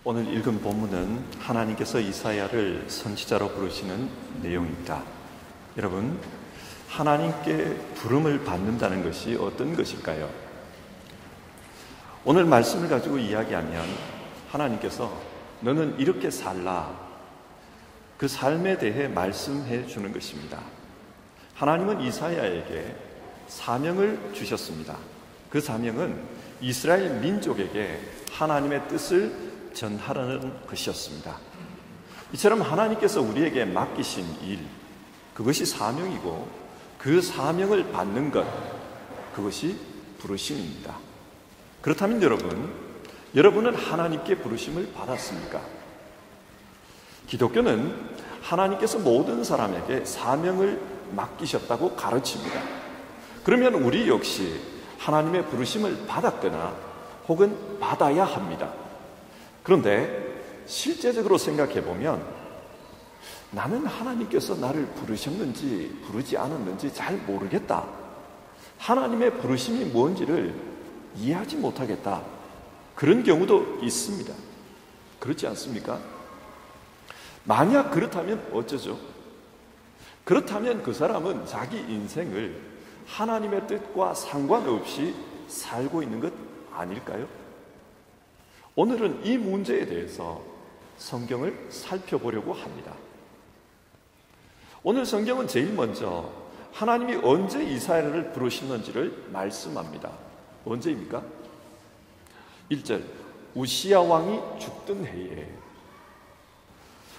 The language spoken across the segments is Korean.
오늘 읽은 본문은 하나님께서 이사야를 선지자로 부르시는 내용입니다. 여러분, 하나님께 부름을 받는다는 것이 어떤 것일까요? 오늘 말씀을 가지고 이야기하면 하나님께서 너는 이렇게 살라, 그 삶에 대해 말씀해 주는 것입니다. 하나님은 이사야에게 사명을 주셨습니다. 그 사명은 이스라엘 민족에게 하나님의 뜻을 전하라는 것이었습니다. 이처럼 하나님께서 우리에게 맡기신 일, 그것이 사명이고 그 사명을 받는 것, 그것이 부르심입니다. 그렇다면 여러분은 하나님께 부르심을 받았습니까? 기독교는 하나님께서 모든 사람에게 사명을 맡기셨다고 가르칩니다. 그러면 우리 역시 하나님의 부르심을 받았거나 혹은 받아야 합니다. 그런데 실제적으로 생각해 보면 나는 하나님께서 나를 부르셨는지 부르지 않았는지 잘 모르겠다. 하나님의 부르심이 뭔지를 이해하지 못하겠다. 그런 경우도 있습니다. 그렇지 않습니까? 만약 그렇다면 어쩌죠? 그렇다면 그 사람은 자기 인생을 하나님의 뜻과 상관없이 살고 있는 것 아닐까요? 오늘은 이 문제에 대해서 성경을 살펴보려고 합니다. 오늘 성경은 제일 먼저 하나님이 언제 이사야를 부르시는지를 말씀합니다. 언제입니까? 1절, 우시야 왕이 죽던 해에.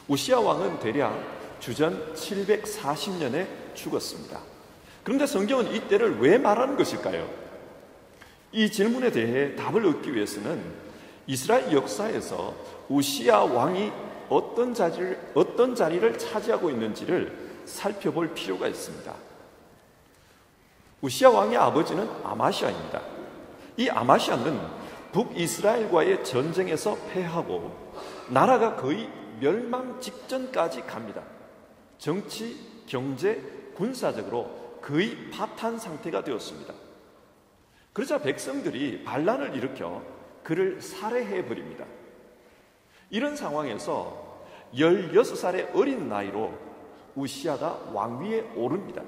우시야 왕은 대략 주전 740년에 죽었습니다. 그런데 성경은 이때를 왜 말하는 것일까요? 이 질문에 대해 답을 얻기 위해서는 이스라엘 역사에서 우시야 왕이 어떤 자리를 차지하고 있는지를 살펴볼 필요가 있습니다. 우시야 왕의 아버지는 아마시아입니다. 이 아마시아는 북이스라엘과의 전쟁에서 패하고 나라가 거의 멸망 직전까지 갑니다. 정치, 경제, 군사적으로 거의 파탄 상태가 되었습니다. 그러자 백성들이 반란을 일으켜 그를 살해해버립니다. 이런 상황에서 16살의 어린 나이로 우시야가 왕위에 오릅니다.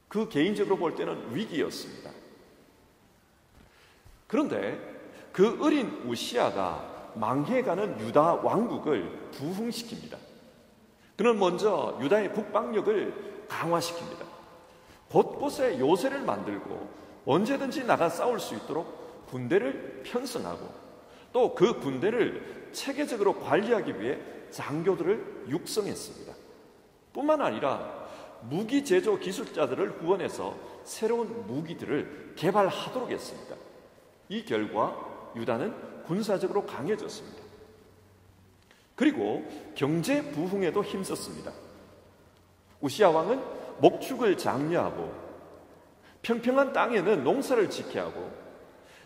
그 개인적으로 볼 때는 위기였습니다. 그런데 그 어린 우시야가 망해가는 유다 왕국을 부흥시킵니다. 그는 먼저 유다의 국방력을 강화시킵니다. 곳곳에 요새를 만들고 언제든지 나가 싸울 수 있도록 군대를 편성하고 또 그 군대를 체계적으로 관리하기 위해 장교들을 육성했습니다. 뿐만 아니라 무기 제조 기술자들을 후원해서 새로운 무기들을 개발하도록 했습니다. 이 결과 유다는 군사적으로 강해졌습니다. 그리고 경제 부흥에도 힘썼습니다. 우시야 왕은 목축을 장려하고 평평한 땅에는 농사를 짓게 하고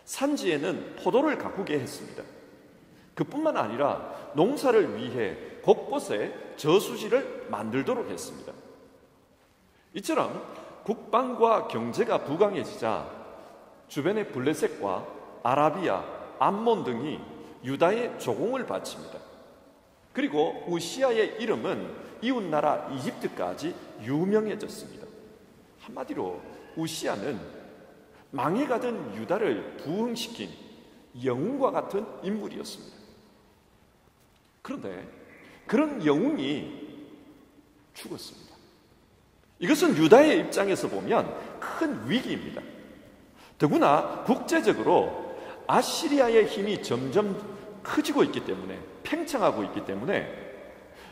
산지에는 포도를 가꾸게 했습니다. 그뿐만 아니라 농사를 위해 곳곳에 저수지를 만들도록 했습니다. 이처럼 국방과 경제가 부강해지자 주변의 블레셋과 아라비아, 암몬 등이 유다의 조공을 바칩니다. 그리고 우시야의 이름은 이웃나라 이집트까지 유명해졌습니다. 한마디로 우시야는 망해가던 유다를 부흥시킨 영웅과 같은 인물이었습니다. 그런데 그런 영웅이 죽었습니다. 이것은 유다의 입장에서 보면 큰 위기입니다. 더구나 국제적으로 아시리아의 힘이 점점 커지고 있기 때문에, 팽창하고 있기 때문에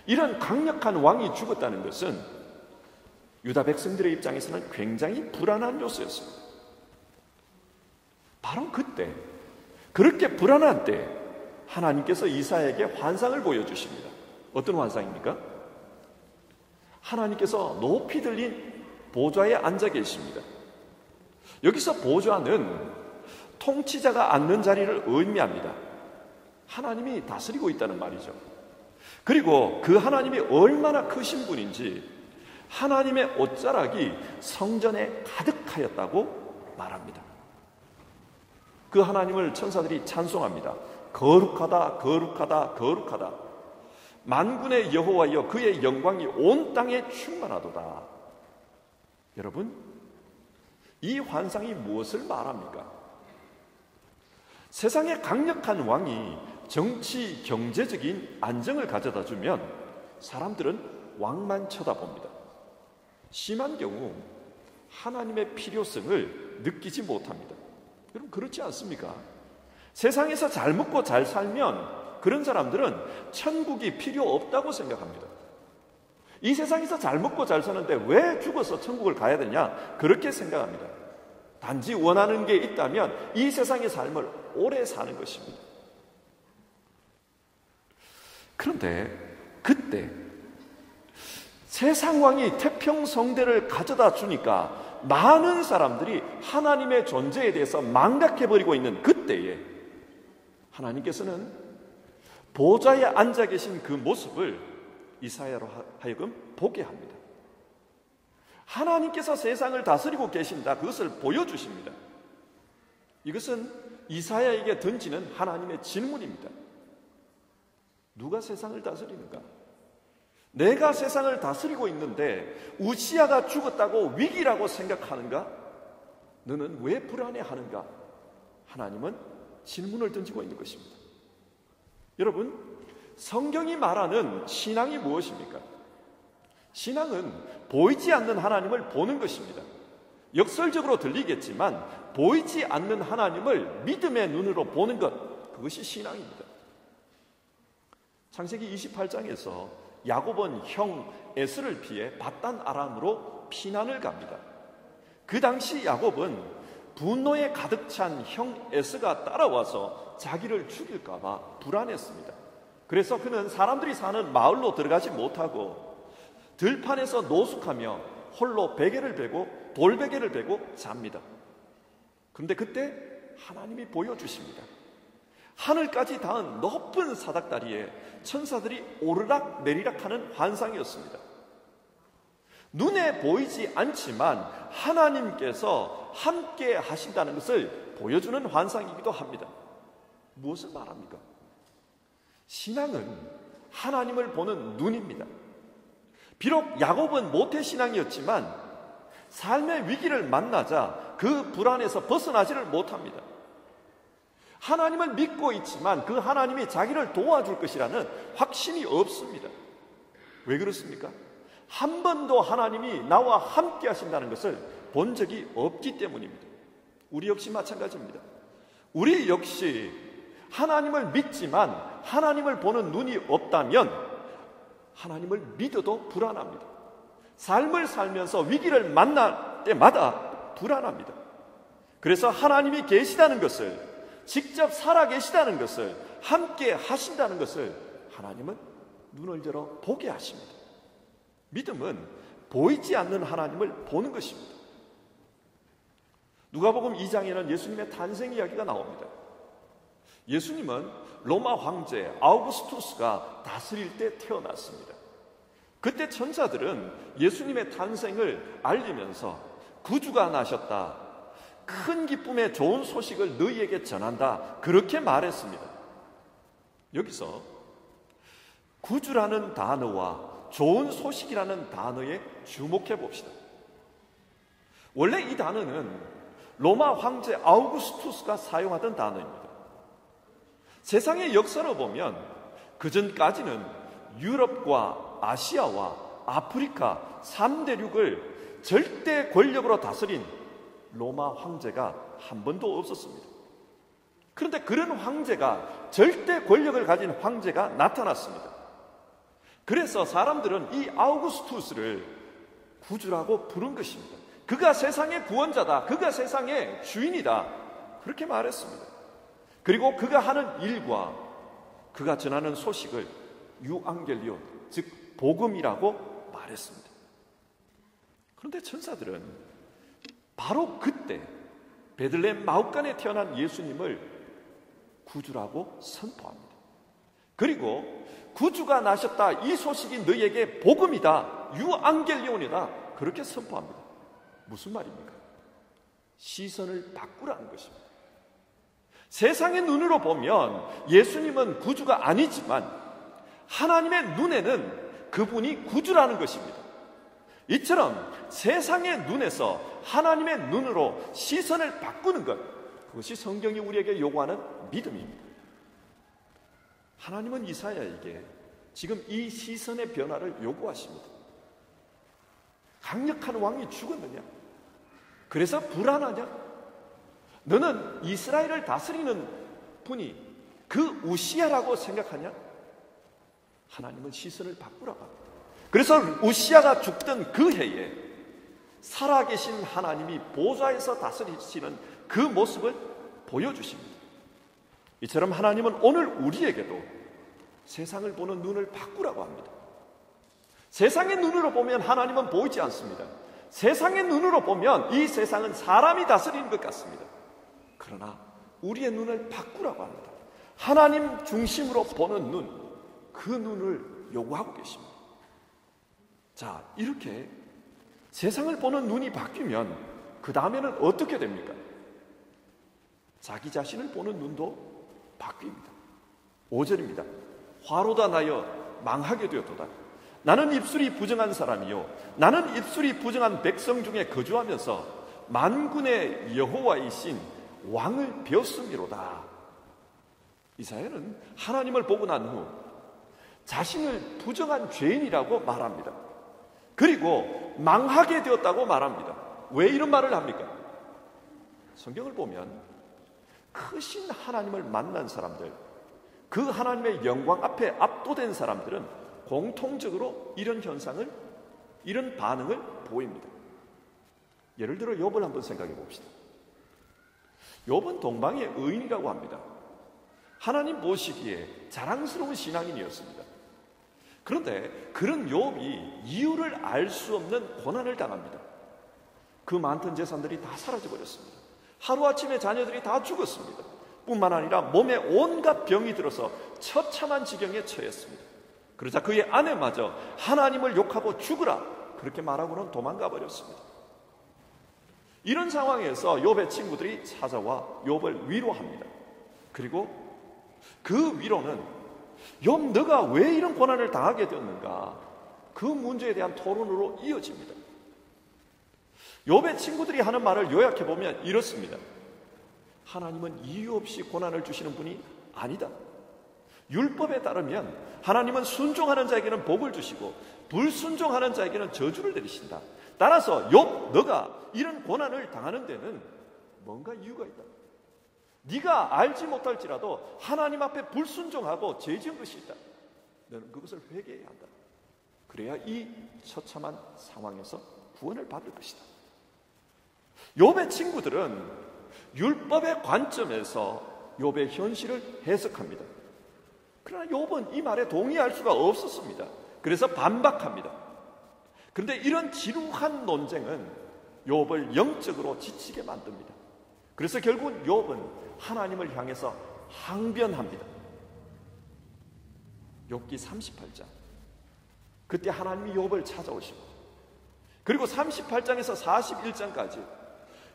이런 강력한 왕이 죽었다는 것은 유다 백성들의 입장에서는 굉장히 불안한 요소였습니다. 바로 그때, 그렇게 불안한 때 하나님께서 이사야에게 환상을 보여주십니다. 어떤 환상입니까? 하나님께서 높이 들린 보좌에 앉아 계십니다. 여기서 보좌는 통치자가 앉는 자리를 의미합니다. 하나님이 다스리고 있다는 말이죠. 그리고 그 하나님이 얼마나 크신 분인지 하나님의 옷자락이 성전에 가득하였다고 말합니다. 그 하나님을 천사들이 찬송합니다. 거룩하다, 거룩하다, 거룩하다. 만군의 여호와여 그의 영광이 온 땅에 충만하도다. 여러분, 이 환상이 무엇을 말합니까? 세상의 강력한 왕이 정치, 경제적인 안정을 가져다 주면 사람들은 왕만 쳐다봅니다. 심한 경우 하나님의 필요성을 느끼지 못합니다. 여러분, 그렇지 않습니까? 세상에서 잘 먹고 잘 살면 그런 사람들은 천국이 필요 없다고 생각합니다. 이 세상에서 잘 먹고 잘 사는데 왜 죽어서 천국을 가야 되냐? 그렇게 생각합니다. 단지 원하는 게 있다면 이 세상의 삶을 오래 사는 것입니다. 그런데 그때 세상 왕이 태평성대를 가져다 주니까 많은 사람들이 하나님의 존재에 대해서 망각해버리고 있는 그때에 하나님께서는 보좌에 앉아 계신 그 모습을 이사야로 하여금 보게 합니다. 하나님께서 세상을 다스리고 계신다, 그것을 보여주십니다. 이것은 이사야에게 던지는 하나님의 질문입니다. 누가 세상을 다스리는가? 내가 세상을 다스리고 있는데 우시야가 죽었다고 위기라고 생각하는가? 너는 왜 불안해하는가? 하나님은 질문을 던지고 있는 것입니다. 여러분, 성경이 말하는 신앙이 무엇입니까? 신앙은 보이지 않는 하나님을 보는 것입니다. 역설적으로 들리겠지만 보이지 않는 하나님을 믿음의 눈으로 보는 것, 그것이 신앙입니다. 창세기 28장에서 야곱은 형 에스를 피해 밧단 아람으로 피난을 갑니다. 그 당시 야곱은 분노에 가득 찬 형 에스가 따라와서 자기를 죽일까 봐 불안했습니다. 그래서 그는 사람들이 사는 마을로 들어가지 못하고 들판에서 노숙하며 홀로 베개를 베고 돌베개를 베고 잡니다. 그런데 그때 하나님이 보여주십니다. 하늘까지 닿은 높은 사닥다리에 천사들이 오르락 내리락 하는 환상이었습니다. 눈에 보이지 않지만 하나님께서 함께 하신다는 것을 보여주는 환상이기도 합니다. 무엇을 말합니까? 신앙은 하나님을 보는 눈입니다. 비록 야곱은 모태신앙이었지만 삶의 위기를 만나자 그 불안에서 벗어나지를 못합니다. 하나님을 믿고 있지만 그 하나님이 자기를 도와줄 것이라는 확신이 없습니다. 왜 그렇습니까? 한 번도 하나님이 나와 함께 하신다는 것을 본 적이 없기 때문입니다. 우리 역시 마찬가지입니다. 우리 역시 하나님을 믿지만 하나님을 보는 눈이 없다면 하나님을 믿어도 불안합니다. 삶을 살면서 위기를 만날 때마다 불안합니다. 그래서 하나님이 계시다는 것을, 직접 살아계시다는 것을, 함께 하신다는 것을 하나님은 눈을 열어 보게 하십니다. 믿음은 보이지 않는 하나님을 보는 것입니다. 누가복음 2장에는 예수님의 탄생 이야기가 나옵니다. 예수님은 로마 황제 아우구스투스가 다스릴 때 태어났습니다. 그때 천사들은 예수님의 탄생을 알리면서 구주가 나셨다, 큰 기쁨의 좋은 소식을 너희에게 전한다, 그렇게 말했습니다. 여기서 구주라는 단어와 좋은 소식이라는 단어에 주목해 봅시다. 원래 이 단어는 로마 황제 아우구스투스가 사용하던 단어입니다. 세상의 역사를 보면 그전까지는 유럽과 아시아와 아프리카 3대륙을 절대 권력으로 다스린 로마 황제가 한 번도 없었습니다. 그런데 그런 황제가, 절대 권력을 가진 황제가 나타났습니다. 그래서 사람들은 이 아우구스투스를 구주라고 부른 것입니다. 그가 세상의 구원자다, 그가 세상의 주인이다, 그렇게 말했습니다. 그리고 그가 하는 일과 그가 전하는 소식을 유앙겔리온, 즉 복음이라고 말했습니다. 그런데 천사들은 바로 그때 베들레헴 마옥간에 태어난 예수님을 구주라고 선포합니다. 그리고 구주가 나셨다, 이 소식이 너희에게 복음이다, 유앙겔리온이다, 그렇게 선포합니다. 무슨 말입니까? 시선을 바꾸라는 것입니다. 세상의 눈으로 보면 예수님은 구주가 아니지만 하나님의 눈에는 그분이 구주라는 것입니다. 이처럼 세상의 눈에서 하나님의 눈으로 시선을 바꾸는 것, 그것이 성경이 우리에게 요구하는 믿음입니다. 하나님은 이사야에게 지금 이 시선의 변화를 요구하십니다. 강력한 왕이 죽었느냐? 그래서 불안하냐? 너는 이스라엘을 다스리는 분이 그 우시야라고 생각하냐? 하나님은 시선을 바꾸라고 합니다. 그래서 우시야가 죽던 그 해에 살아계신 하나님이 보좌에서 다스리시는 그 모습을 보여주십니다. 이처럼 하나님은 오늘 우리에게도 세상을 보는 눈을 바꾸라고 합니다. 세상의 눈으로 보면 하나님은 보이지 않습니다. 세상의 눈으로 보면 이 세상은 사람이 다스리는 것 같습니다. 그러나 우리의 눈을 바꾸라고 합니다. 하나님 중심으로 보는 눈, 그 눈을 요구하고 계십니다. 자, 이렇게 세상을 보는 눈이 바뀌면 그 다음에는 어떻게 됩니까? 자기 자신을 보는 눈도 바뀝니다. 5절입니다. 화로다 나여 망하게 되었도다. 나는 입술이 부정한 사람이요 나는 입술이 부정한 백성 중에 거주하면서 만군의 여호와이신 왕을 배웠음이로다. 이사야는 하나님을 보고 난 후 자신을 부정한 죄인이라고 말합니다. 그리고 망하게 되었다고 말합니다. 왜 이런 말을 합니까? 성경을 보면 크신 하나님을 만난 사람들, 그 하나님의 영광 앞에 압도된 사람들은 공통적으로 이런 현상을, 이런 반응을 보입니다. 예를 들어 욥을 한번 생각해 봅시다. 욥은 동방의 의인이라고 합니다. 하나님 보시기에 자랑스러운 신앙인이었습니다. 그런데 그런 욥이 이유를 알 수 없는 고난을 당합니다. 그 많던 재산들이 다 사라져버렸습니다. 하루아침에 자녀들이 다 죽었습니다. 뿐만 아니라 몸에 온갖 병이 들어서 처참한 지경에 처했습니다. 그러자 그의 아내마저 하나님을 욕하고 죽으라 그렇게 말하고는 도망가 버렸습니다. 이런 상황에서 욥의 친구들이 찾아와 욥을 위로합니다. 그리고 그 위로는 욥 너가 왜 이런 고난을 당하게 되었는가, 그 문제에 대한 토론으로 이어집니다. 욥의 친구들이 하는 말을 요약해 보면 이렇습니다. 하나님은 이유 없이 고난을 주시는 분이 아니다. 율법에 따르면 하나님은 순종하는 자에게는 복을 주시고 불순종하는 자에게는 저주를 내리신다. 따라서 욥 너가 이런 고난을 당하는 데는 뭔가 이유가 있다. 네가 알지 못할지라도 하나님 앞에 불순종하고 죄 지은 것이 있다. 너는 그것을 회개해야 한다. 그래야 이 처참한 상황에서 구원을 받을 것이다. 욥의 친구들은 율법의 관점에서 욥의 현실을 해석합니다. 그러나 욥은 이 말에 동의할 수가 없었습니다. 그래서 반박합니다. 그런데 이런 지루한 논쟁은 욥을 영적으로 지치게 만듭니다. 그래서 결국은 욥은 하나님을 향해서 항변합니다. 욥기 38장. 그때 하나님이 욥을 찾아오시고, 그리고 38장에서 41장까지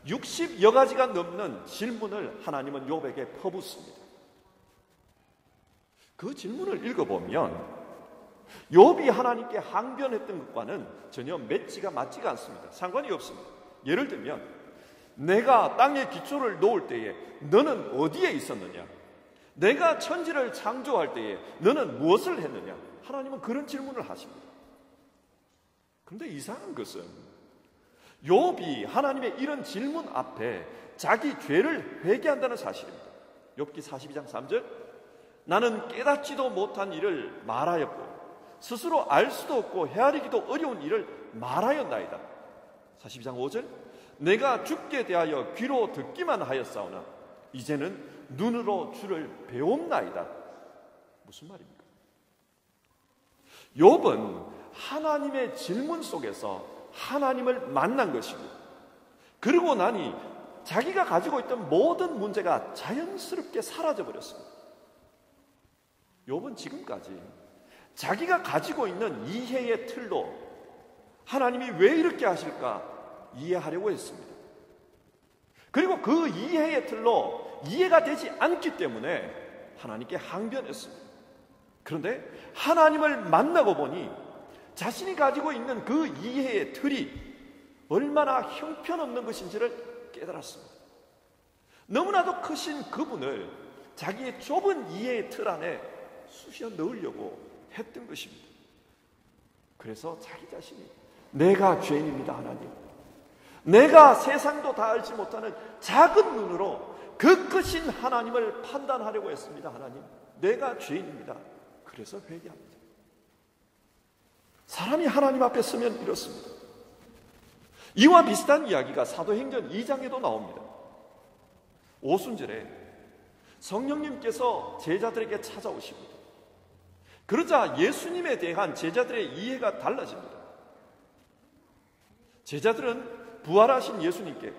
60여 가지가 넘는 질문을 하나님은 욥에게 퍼붓습니다. 그 질문을 읽어보면 욥이 하나님께 항변했던 것과는 전혀 매치가 맞지가 않습니다. 상관이 없습니다. 예를 들면 내가 땅에 기초를 놓을 때에 너는 어디에 있었느냐? 내가 천지를 창조할 때에 너는 무엇을 했느냐? 하나님은 그런 질문을 하십니다. 그런데 이상한 것은 욥이 하나님의 이런 질문 앞에 자기 죄를 회개한다는 사실입니다. 욥기 42장 3절 나는 깨닫지도 못한 일을 말하였고 스스로 알 수도 없고 헤아리기도 어려운 일을 말하였나이다. 42장 5절 내가 주께 대하여 귀로 듣기만 하였사오나 이제는 눈으로 주를 배움나이다. 무슨 말입니까? 욥은 하나님의 질문 속에서 하나님을 만난 것이고, 그러고 나니 자기가 가지고 있던 모든 문제가 자연스럽게 사라져버렸습니다. 욥은 지금까지 자기가 가지고 있는 이해의 틀로 하나님이 왜 이렇게 하실까 이해하려고 했습니다. 그리고 그 이해의 틀로 이해가 되지 않기 때문에 하나님께 항변했습니다. 그런데 하나님을 만나고 보니 자신이 가지고 있는 그 이해의 틀이 얼마나 형편없는 것인지를 깨달았습니다. 너무나도 크신 그분을 자기의 좁은 이해의 틀 안에 쑤셔 넣으려고 했던 것입니다. 그래서 자기 자신이 내가 죄인입니다, 하나님. 내가 세상도 다 알지 못하는 작은 눈으로 그 크신 하나님을 판단하려고 했습니다, 하나님. 내가 죄인입니다. 그래서 회개합니다. 사람이 하나님 앞에 서면 이렇습니다. 이와 비슷한 이야기가 사도행전 2장에도 나옵니다. 오순절에 성령님께서 제자들에게 찾아오십니다. 그러자 예수님에 대한 제자들의 이해가 달라집니다. 제자들은 부활하신 예수님께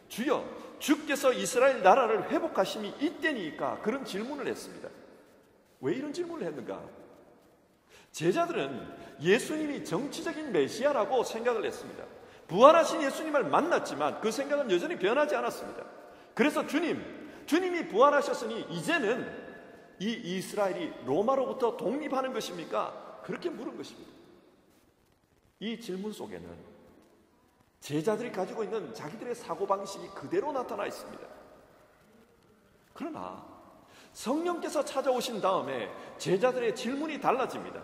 주여, 주께서 이스라엘 나라를 회복하심이 이때니까 그런 질문을 했습니다. 왜 이런 질문을 했는가? 제자들은 예수님이 정치적인 메시아라고 생각을 했습니다. 부활하신 예수님을 만났지만 그 생각은 여전히 변하지 않았습니다. 그래서 주님이 부활하셨으니 이제는 이 이스라엘이 로마로부터 독립하는 것입니까? 그렇게 물은 것입니다. 이 질문 속에는 제자들이 가지고 있는 자기들의 사고방식이 그대로 나타나 있습니다. 그러나 성령께서 찾아오신 다음에 제자들의 질문이 달라집니다.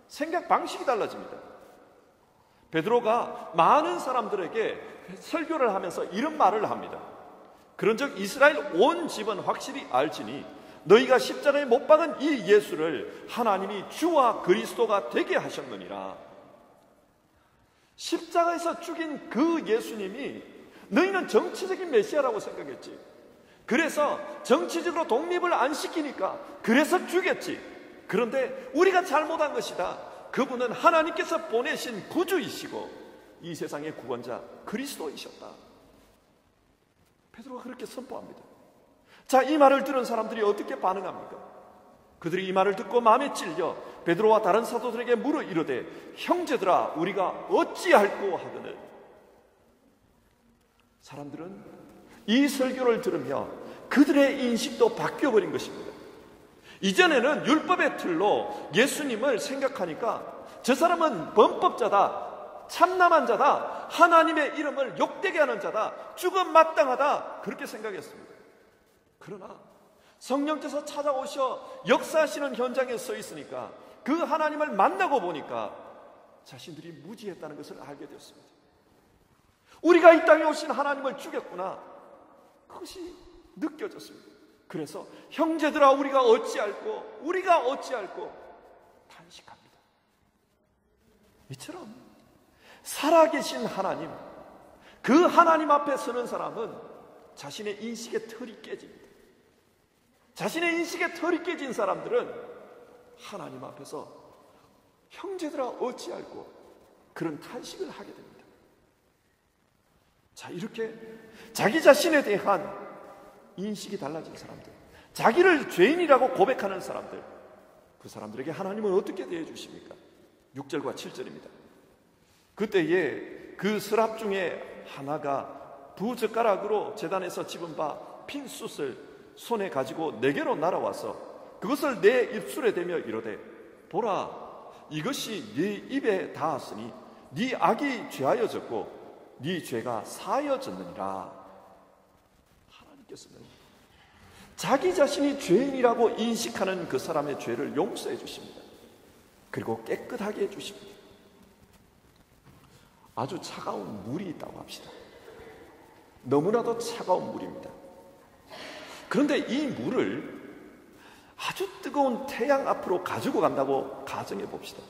생각 방식이 달라집니다. 베드로가 많은 사람들에게 설교를 하면서 이런 말을 합니다. 그런즉 이스라엘 온 집은 확실히 알지니 너희가 십자가에 못 박은 이 예수를 하나님이 주와 그리스도가 되게 하셨느니라. 십자가에서 죽인 그 예수님이 너희는 정치적인 메시아라고 생각했지. 그래서 정치적으로 독립을 안 시키니까 그래서 죽였지. 그런데 우리가 잘못한 것이다. 그분은 하나님께서 보내신 구주이시고 이 세상의 구원자 그리스도이셨다. 베드로가 그렇게 선포합니다. 자, 이 말을 들은 사람들이 어떻게 반응합니까? 그들이 이 말을 듣고 마음에 찔려 베드로와 다른 사도들에게 물어 이르되 형제들아 우리가 어찌할꼬 하거늘. 사람들은 이 설교를 들으며 그들의 인식도 바뀌어버린 것입니다. 이전에는 율법의 틀로 예수님을 생각하니까 저 사람은 범법자다, 참남한 자다, 하나님의 이름을 욕되게 하는 자다, 죽음 마땅하다, 그렇게 생각했습니다. 그러나 성령께서 찾아오셔 역사하시는 현장에 서 있으니까 그 하나님을 만나고 보니까 자신들이 무지했다는 것을 알게 되었습니다. 우리가 이 땅에 오신 하나님을 죽였구나, 그것이 느껴졌습니다. 그래서 형제들아 우리가 어찌할꼬 탄식합니다. 이처럼 살아계신 하나님, 그 하나님 앞에 서는 사람은 자신의 인식의 틀이 깨집니다. 자신의 인식의 틀이 깨진 사람들은 하나님 앞에서 형제들아 어찌할꼬 그런 탄식을 하게 됩니다. 자, 이렇게 자기 자신에 대한 인식이 달라진 사람들, 자기를 죄인이라고 고백하는 사람들, 그 사람들에게 하나님은 어떻게 대해 주십니까? 6절과 7절입니다. 그때에 그 서랍 중에 하나가 두 젓가락으로 제단에서 집은 바 핀 숯을 손에 가지고 내게로 날아와서 그것을 내 입술에 대며 이르되 보라, 이것이 네 입에 닿았으니 네 악이 죄하여졌고 네 죄가 사하여졌느니라. 하나님께서는 자기 자신이 죄인이라고 인식하는 그 사람의 죄를 용서해 주십니다. 그리고 깨끗하게 해주십니다. 아주 차가운 물이 있다고 합시다. 너무나도 차가운 물입니다. 그런데 이 물을 아주 뜨거운 태양 앞으로 가지고 간다고 가정해 봅시다.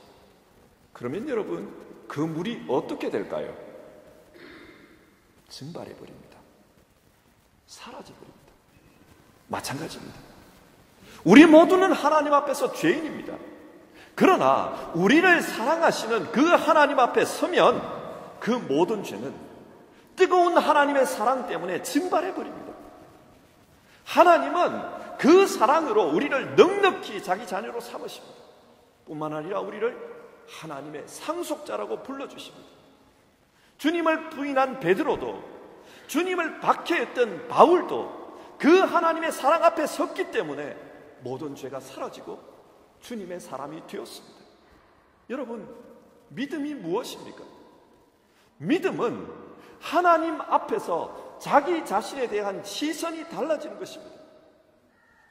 그러면 여러분, 그 물이 어떻게 될까요? 증발해 버립니다. 사라져 버립니다. 마찬가지입니다. 우리 모두는 하나님 앞에서 죄인입니다. 그러나 우리를 사랑하시는 그 하나님 앞에 서면 그 모든 죄는 뜨거운 하나님의 사랑 때문에 증발해 버립니다. 하나님은 그 사랑으로 우리를 넉넉히 자기 자녀로 삼으십니다. 뿐만 아니라 우리를 하나님의 상속자라고 불러주십니다. 주님을 부인한 베드로도, 주님을 박해했던 바울도, 그 하나님의 사랑 앞에 섰기 때문에 모든 죄가 사라지고 주님의 사람이 되었습니다. 여러분, 믿음이 무엇입니까? 믿음은 하나님 앞에서 자기 자신에 대한 시선이 달라지는 것입니다.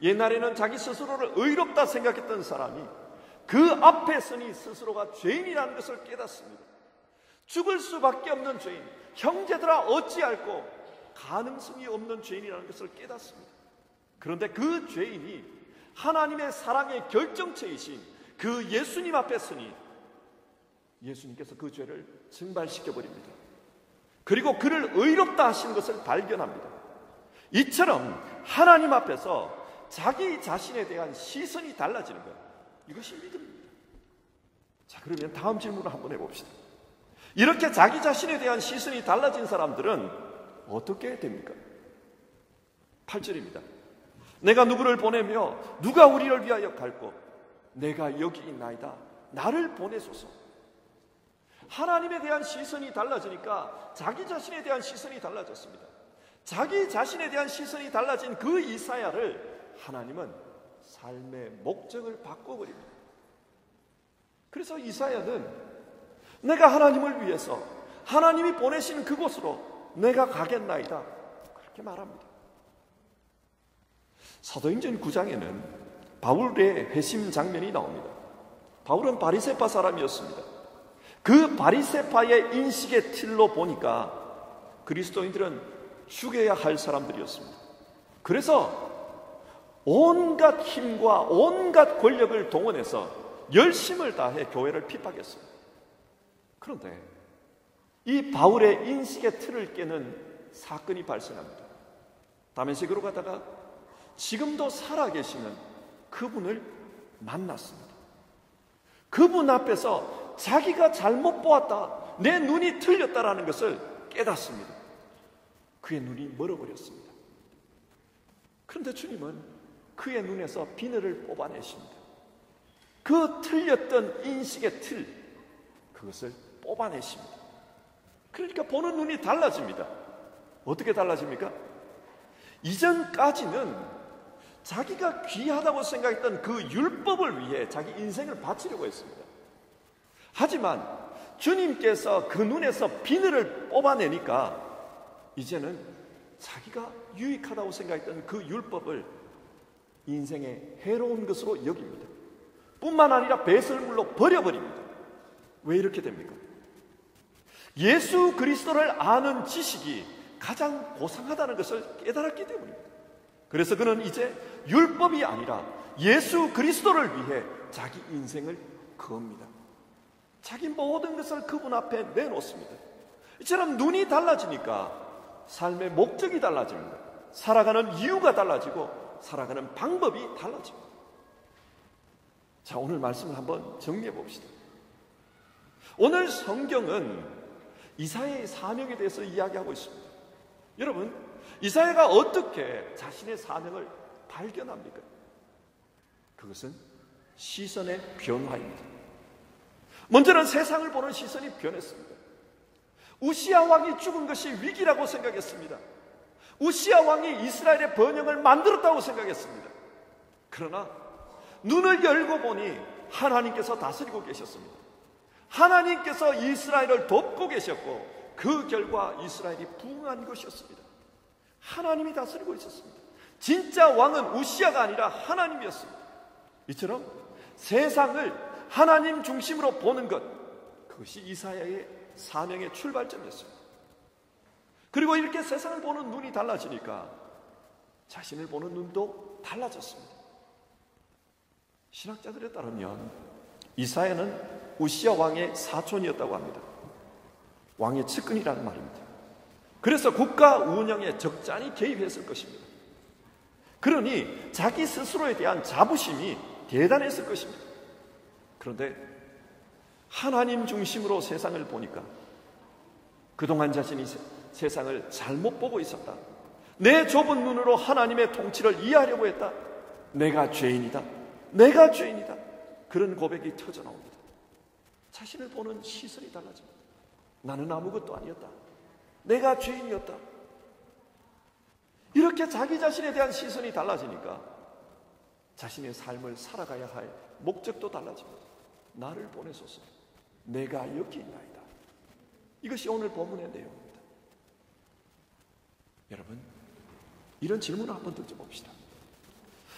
옛날에는 자기 스스로를 의롭다 생각했던 사람이 그 앞에 서니 스스로가 죄인이라는 것을 깨닫습니다. 죽을 수밖에 없는 죄인, 형제들아 어찌할꼬 가능성이 없는 죄인이라는 것을 깨닫습니다. 그런데 그 죄인이 하나님의 사랑의 결정체이신 그 예수님 앞에 서니 예수님께서 그 죄를 증발시켜버립니다. 그리고 그를 의롭다 하신 것을 발견합니다. 이처럼 하나님 앞에서 자기 자신에 대한 시선이 달라지는 것, 이것이 믿음입니다. 자, 그러면 다음 질문을 한번 해봅시다. 이렇게 자기 자신에 대한 시선이 달라진 사람들은 어떻게 됩니까? 8절입니다. 내가 누구를 보내며 누가 우리를 위하여 갈고 내가 여기 있나이다. 나를 보내소서. 하나님에 대한 시선이 달라지니까 자기 자신에 대한 시선이 달라졌습니다. 자기 자신에 대한 시선이 달라진 그 이사야를 하나님은 삶의 목적을 바꿔버립니다. 그래서 이사야는 내가 하나님을 위해서 하나님이 보내신 그곳으로 내가 가겠나이다, 그렇게 말합니다. 사도행전 9장에는 바울의 회심 장면이 나옵니다. 바울은 바리새파 사람이었습니다. 그 바리새파의 인식의 틀로 보니까 그리스도인들은 죽여야 할 사람들이었습니다. 그래서 온갖 힘과 온갖 권력을 동원해서 열심을 다해 교회를 핍박했습니다. 그런데 이 바울의 인식의 틀을 깨는 사건이 발생합니다. 다메섹으로 가다가 지금도 살아계시는 그분을 만났습니다. 그분 앞에서 자기가 잘못 보았다, 내 눈이 틀렸다라는 것을 깨닫습니다. 그의 눈이 멀어버렸습니다. 그런데 주님은 그의 눈에서 비늘을 뽑아내십니다. 그 틀렸던 인식의 틀, 그것을 뽑아내십니다. 그러니까 보는 눈이 달라집니다. 어떻게 달라집니까? 이전까지는 자기가 귀하다고 생각했던 그 율법을 위해 자기 인생을 바치려고 했습니다. 하지만 주님께서 그 눈에서 비늘을 뽑아내니까 이제는 자기가 유익하다고 생각했던 그 율법을 인생의 해로운 것으로 여깁니다. 뿐만 아니라 배설물로 버려버립니다. 왜 이렇게 됩니까? 예수 그리스도를 아는 지식이 가장 고상하다는 것을 깨달았기 때문입니다. 그래서 그는 이제 율법이 아니라 예수 그리스도를 위해 자기 인생을 겁니다. 자기 모든 것을 그분 앞에 내놓습니다. 이처럼 눈이 달라지니까 삶의 목적이 달라집니다. 살아가는 이유가 달라지고 살아가는 방법이 달라집니다. 자, 오늘 말씀을 한번 정리해 봅시다. 오늘 성경은 이사야의 사명에 대해서 이야기하고 있습니다. 여러분, 이사야가 어떻게 자신의 사명을 발견합니까? 그것은 시선의 변화입니다. 먼저는 세상을 보는 시선이 변했습니다. 우시야 왕이 죽은 것이 위기라고 생각했습니다. 우시야 왕이 이스라엘의 번영을 만들었다고 생각했습니다. 그러나 눈을 열고 보니 하나님께서 다스리고 계셨습니다. 하나님께서 이스라엘을 돕고 계셨고 그 결과 이스라엘이 부흥한 것이었습니다. 하나님이 다스리고 있었습니다. 진짜 왕은 우시야가 아니라 하나님이었습니다. 이처럼 세상을 하나님 중심으로 보는 것, 그것이 이사야의 사명의 출발점이었습니다. 그리고 이렇게 세상을 보는 눈이 달라지니까 자신을 보는 눈도 달라졌습니다. 신학자들에 따르면 이사야는 우시야 왕의 사촌이었다고 합니다. 왕의 측근이라는 말입니다. 그래서 국가 운영에 적잖이 개입했을 것입니다. 그러니 자기 스스로에 대한 자부심이 대단했을 것입니다. 그런데 하나님 중심으로 세상을 보니까 그동안 자신이 세상을 잘못 보고 있었다. 내 좁은 눈으로 하나님의 통치를 이해하려고 했다. 내가 죄인이다. 내가 죄인이다. 그런 고백이 터져나옵니다. 자신을 보는 시선이 달라집니다. 나는 아무것도 아니었다. 내가 죄인이었다. 이렇게 자기 자신에 대한 시선이 달라지니까 자신의 삶을 살아가야 할 목적도 달라집니다. 나를 보내소서, 내가 여기 있나이다. 이것이 오늘 본문의 내용입니다. 여러분, 이런 질문을 한번 던져봅시다.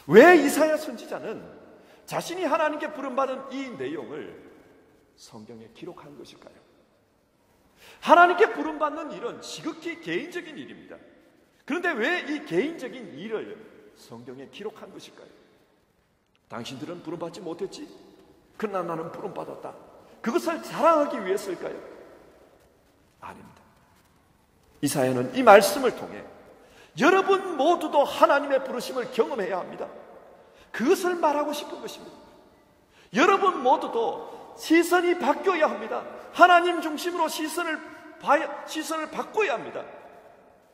왜 이사야 선지자는 자신이 하나님께 부름받은 이 내용을 성경에 기록한 것일까요? 하나님께 부름받는 일은 지극히 개인적인 일입니다. 그런데 왜 이 개인적인 일을 성경에 기록한 것일까요? 당신들은 부름받지 못했지? 그러나 나는 부름받았다. 그것을 자랑하기 위해서일까요? 아닙니다. 이사야는 이 말씀을 통해 여러분 모두도 하나님의 부르심을 경험해야 합니다. 그것을 말하고 싶은 것입니다. 여러분 모두도 시선이 바뀌어야 합니다. 하나님 중심으로 시선을 바꿔야 합니다.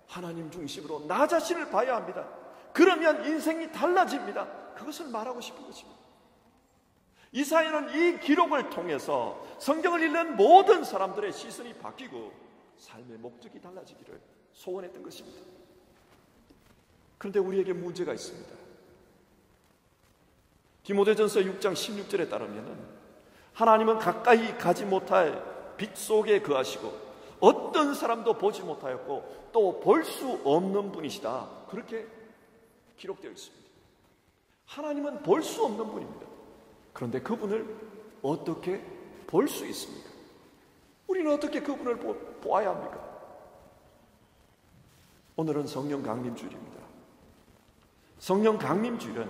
하나님 중심으로 나 자신을 봐야 합니다. 그러면 인생이 달라집니다. 그것을 말하고 싶은 것입니다. 이사야는 이 기록을 통해서 성경을 읽는 모든 사람들의 시선이 바뀌고 삶의 목적이 달라지기를 소원했던 것입니다. 그런데 우리에게 문제가 있습니다. 디모데전서 6장 16절에 따르면 하나님은 가까이 가지 못할 빛 속에 거하시고 어떤 사람도 보지 못하였고 또 볼 수 없는 분이시다. 그렇게 기록되어 있습니다. 하나님은 볼 수 없는 분입니다. 그런데 그분을 어떻게 볼 수 있습니까? 우리는 어떻게 그분을 보아야 합니까? 오늘은 성령 강림주일입니다. 성령 강림주일은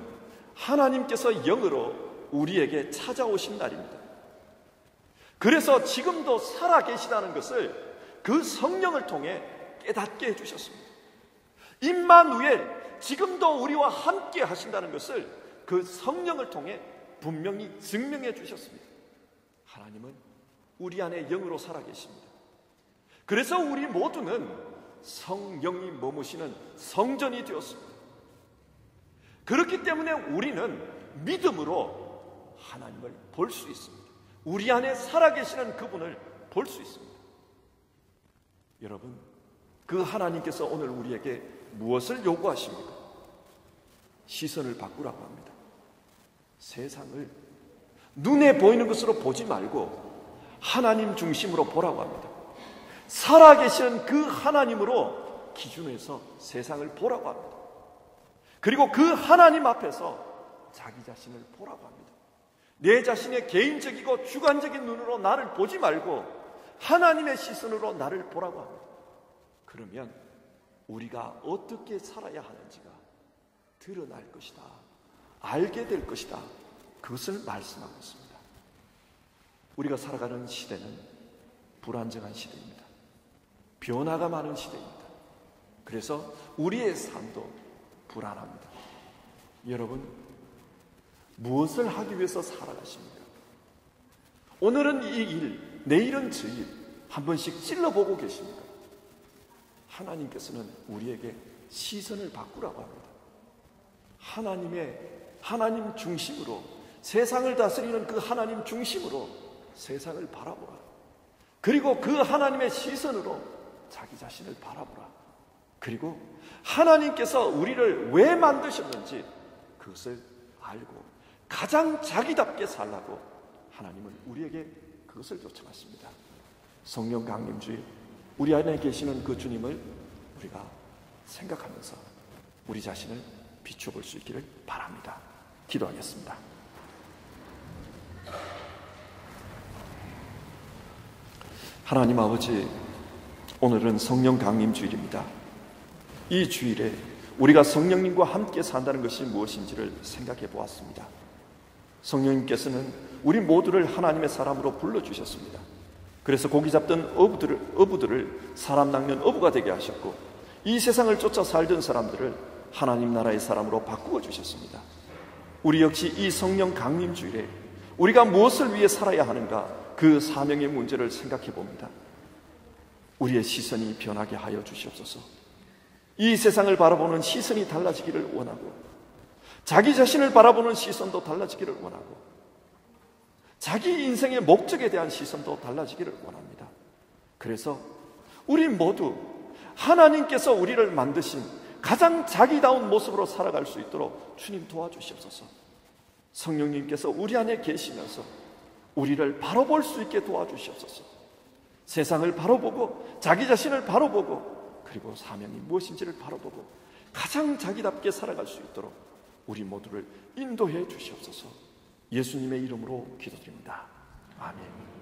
하나님께서 영으로 우리에게 찾아오신 날입니다. 그래서 지금도 살아계시다는 것을 그 성령을 통해 깨닫게 해주셨습니다. 임마누엘, 지금도 우리와 함께 하신다는 것을 그 성령을 통해 분명히 증명해 주셨습니다. 하나님은 우리 안에 영으로 살아계십니다. 그래서 우리 모두는 성령이 머무시는 성전이 되었습니다. 그렇기 때문에 우리는 믿음으로 하나님을 볼 수 있습니다. 우리 안에 살아계시는 그분을 볼 수 있습니다. 여러분, 그 하나님께서 오늘 우리에게 무엇을 요구하십니까? 시선을 바꾸라고 합니다. 세상을 눈에 보이는 것으로 보지 말고 하나님 중심으로 보라고 합니다. 살아계시는 그 하나님으로 기준해서 세상을 보라고 합니다. 그리고 그 하나님 앞에서 자기 자신을 보라고 합니다. 내 자신의 개인적이고 주관적인 눈으로 나를 보지 말고 하나님의 시선으로 나를 보라고 합니다. 그러면 우리가 어떻게 살아야 하는지가 드러날 것이다. 알게 될 것이다. 그것을 말씀하고 있습니다. 우리가 살아가는 시대는 불안정한 시대입니다. 변화가 많은 시대입니다. 그래서 우리의 삶도 불안합니다. 여러분, 무엇을 하기 위해서 살아가십니까? 오늘은 이 일, 내일은 저 일, 한 번씩 찔러보고 계십니까? 하나님께서는 우리에게 시선을 바꾸라고 합니다. 하나님 중심으로, 세상을 다스리는 그 하나님 중심으로 세상을 바라보라. 그리고 그 하나님의 시선으로 자기 자신을 바라보라. 그리고 하나님께서 우리를 왜 만드셨는지 그것을 알고 가장 자기답게 살라고 하나님은 우리에게 그것을 요청하십니다. 성령 강림주일, 우리 안에 계시는 그 주님을 우리가 생각하면서 우리 자신을 비춰볼 수 있기를 바랍니다. 기도하겠습니다. 하나님 아버지, 오늘은 성령 강림주일입니다. 이 주일에 우리가 성령님과 함께 산다는 것이 무엇인지를 생각해 보았습니다. 성령님께서는 우리 모두를 하나님의 사람으로 불러주셨습니다. 그래서 고기 잡던 어부들을 사람 낚는 어부가 되게 하셨고, 이 세상을 쫓아 살던 사람들을 하나님 나라의 사람으로 바꾸어 주셨습니다. 우리 역시 이 성령 강림주일에 우리가 무엇을 위해 살아야 하는가, 그 사명의 문제를 생각해 봅니다. 우리의 시선이 변하게 하여 주시옵소서. 이 세상을 바라보는 시선이 달라지기를 원하고, 자기 자신을 바라보는 시선도 달라지기를 원하고, 자기 인생의 목적에 대한 시선도 달라지기를 원합니다. 그래서 우리 모두 하나님께서 우리를 만드신 가장 자기다운 모습으로 살아갈 수 있도록 주님 도와주시옵소서. 성령님께서 우리 안에 계시면서 우리를 바로 볼 수 있게 도와주시옵소서. 세상을 바로 보고 자기 자신을 바로 보고 그리고 사명이 무엇인지를 바로 보고 가장 자기답게 살아갈 수 있도록 우리 모두를 인도해 주시옵소서. 예수님의 이름으로 기도드립니다. 아멘.